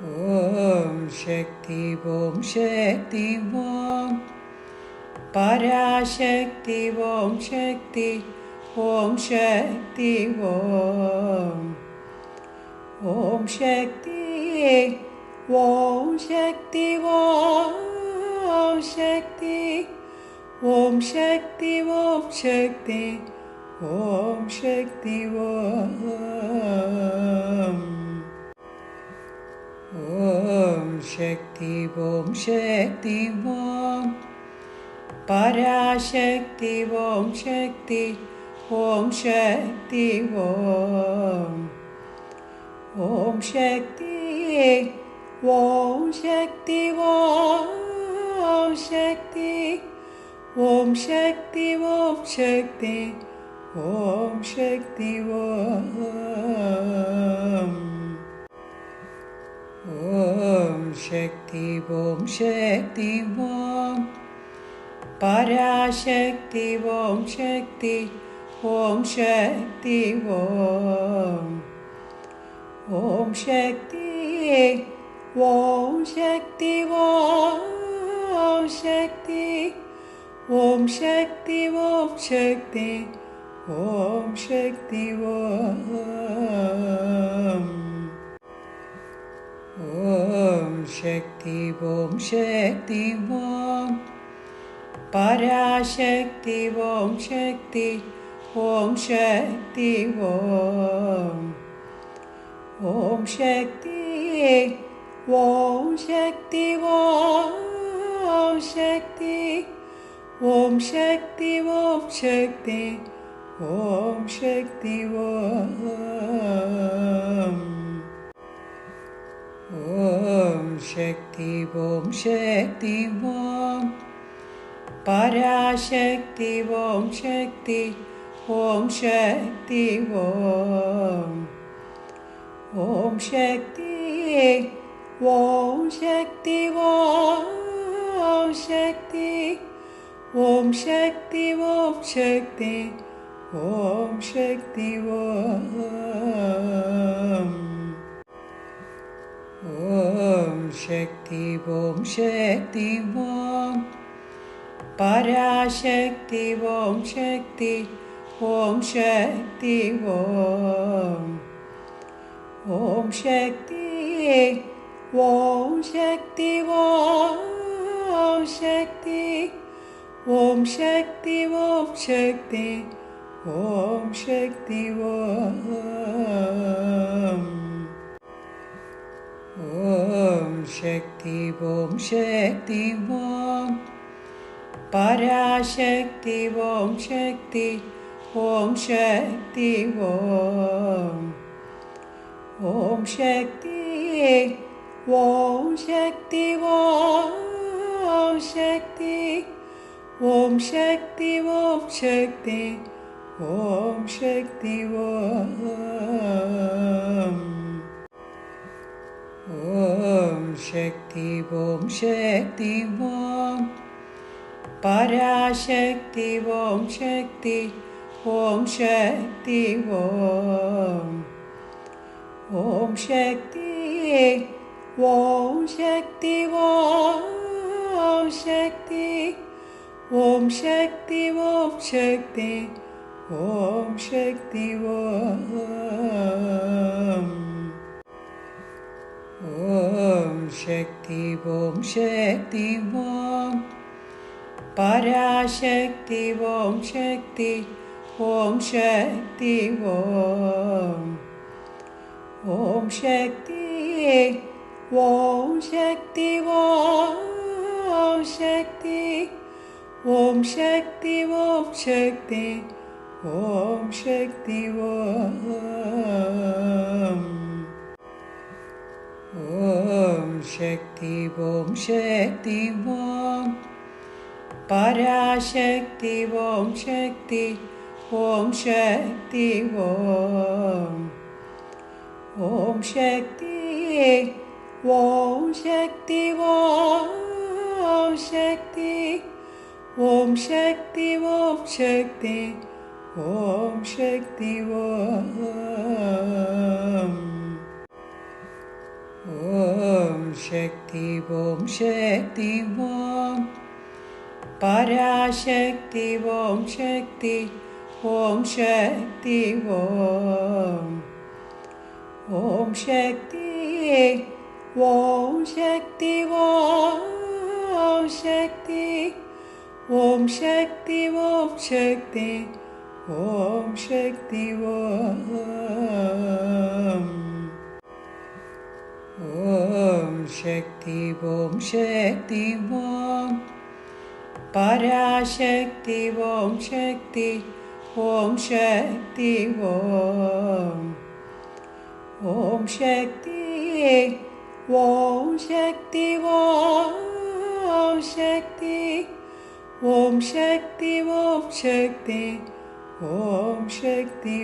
Om Shakti Om Parashakti Om Shakti Om Shakti Om Shakti Om Shakti Om Shakti Om Shakti Om Shakti Om Shakti Om Shakti Om Parashakti Om Shakti Om Shakti Om Shakti Om Shakti Om Shakti Om Shakti Om Shakti Om Shakti Om Shakti Om Parashakti Om Shakti Om Shakti Om Shakti Om Shakti Om Shakti Om Shakti Om Shakti Om Shakti Om Shakti Om Parashakti Om Shakti Om Shakti Om Shakti Om Shakti Om Shakti Om Shakti Om Shakti Om Shakti Om Shakti Om Parashakti Om Shakti Om Shakti Om Shakti Om Shakti Om Shakti Om Shakti Om Shakti Om Shakti Om Shakti Om Parashakti Om Shakti Om Shakti Om Shakti Om Shakti Om Shakti Om Shakti Om Shakti Om Shakti Om Shakti Om Parashakti Om Shakti Om Shakti Om Shakti Om Shakti Om Shakti Om Shakti Om Shakti Om Shakti Om Shakti Om Parashakti Om Shakti Om Shakti Om Shakti Om Shakti Om Shakti Om Shakti Om Shakti Om Shakti Om Shakti Om Parashakti Om Shakti Om Shakti Om Shakti Om Shakti Om Shakti Om Shakti Om Shakti Om Shakti Om Shakti Om Parashakti Om Shakti Om Shakti Om Shakti Om Shakti Om Shakti Om Shakti Om Shakti Om Shakti Om Shakti Om Shakti Om Parashakti Om Shakti Om Shakti Om Shakti Om Shakti Om Shakti Om Shakti Om Shakti Om Shakti Om Shakti Om Shakti Om Parashakti Om Shakti Om Shakti Om Shakti Om Shakti Om Shakti Om Shakti Om Shakti Om Shakti